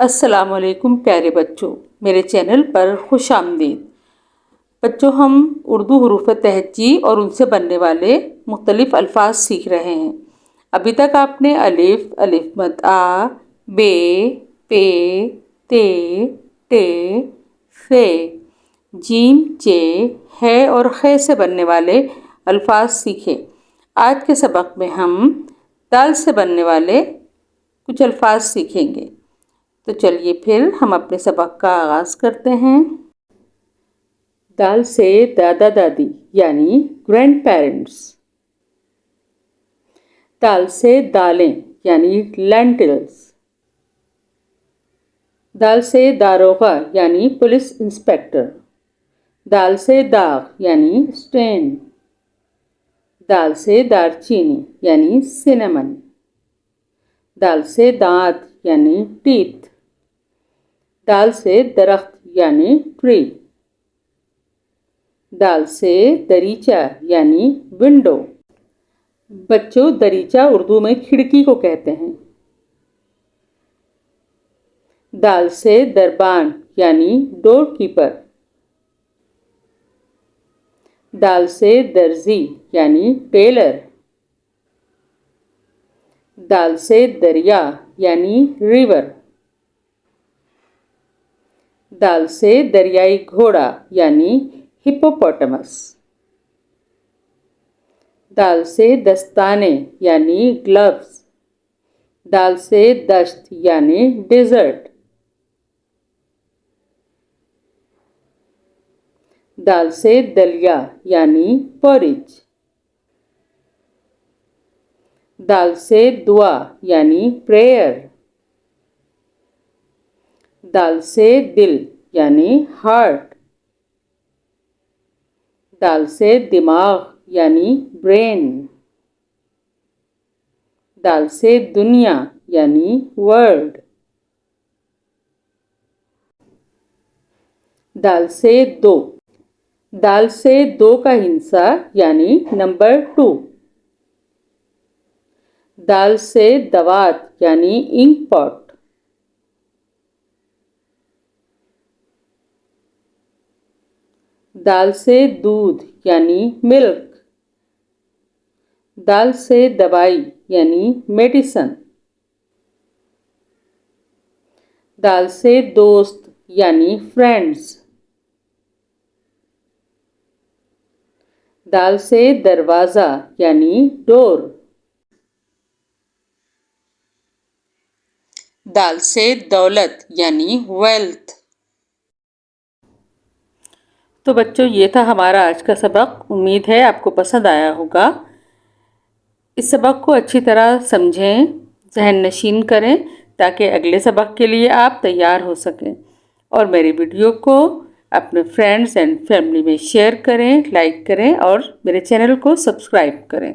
अस्सलामुअलैकुम प्यारे बच्चों, मेरे चैनल पर खुश आमदीद। बच्चों, हम उर्दू हुरूफ तहज्जी और उनसे बनने वाले मुख्तलिफ अल्फाज सीख रहे हैं। अभी तक आपने अलिफ, अलिफ मद आ, बे, पे, ते, टे, फे, जीम, चे, है और खे से बनने वाले अल्फाज सीखे। आज के सबक में हम दाल से बनने वाले कुछ अल्फाज सीखेंगे। तो चलिए फिर हम अपने सबक का आगाज़ करते हैं। दाल से दादा दादी यानी ग्रैंड पेरेंट्स। दाल से दालें यानी लेंटिल्स। दाल से दारोगा यानी पुलिस इंस्पेक्टर। दाल से दाग यानी स्टेन। दाल से दालचीनी यानी सिनेमन। दाल से दांत यानी टीथ। दाल से दरख्त यानी ट्री। दाल से दरीचा यानी विंडो। बच्चों, दरीचा उर्दू में खिड़की को कहते हैं। दाल से दरबान यानी डोर कीपर। दाल से दर्जी यानी टेलर। दाल से दरिया यानी रिवर। दाल से दरियाई घोड़ा यानी हिप्पोपोटामस। दाल से दस्ताने यानी ग्लव्स। दाल से दश्त यानी डेजर्ट। दाल से दलिया यानी पोरिज। दाल से दुआ यानी प्रेयर। दाल से दिल यानी हार्ट। दाल से दिमाग यानी ब्रेन। दाल से दुनिया यानी वर्ल्ड। दाल से दो। दाल से दो का हिंसा यानी नंबर 2। दाल से दवात यानी इंक पॉट। दाल से दूध यानी मिल्क। दाल से दवाई यानी मेडिसन। दाल से दोस्त यानी फ्रेंड्स। दाल से दरवाज़ा यानी डोर। दाल से दौलत यानी वेल्थ। तो बच्चों, ये था हमारा आज का सबक। उम्मीद है आपको पसंद आया होगा। इस सबक को अच्छी तरह समझें, ज़हन नशीन करें ताकि अगले सबक के लिए आप तैयार हो सकें। और मेरी वीडियो को अपने फ्रेंड्स एंड फैमिली में शेयर करें, लाइक करें और मेरे चैनल को सब्सक्राइब करें।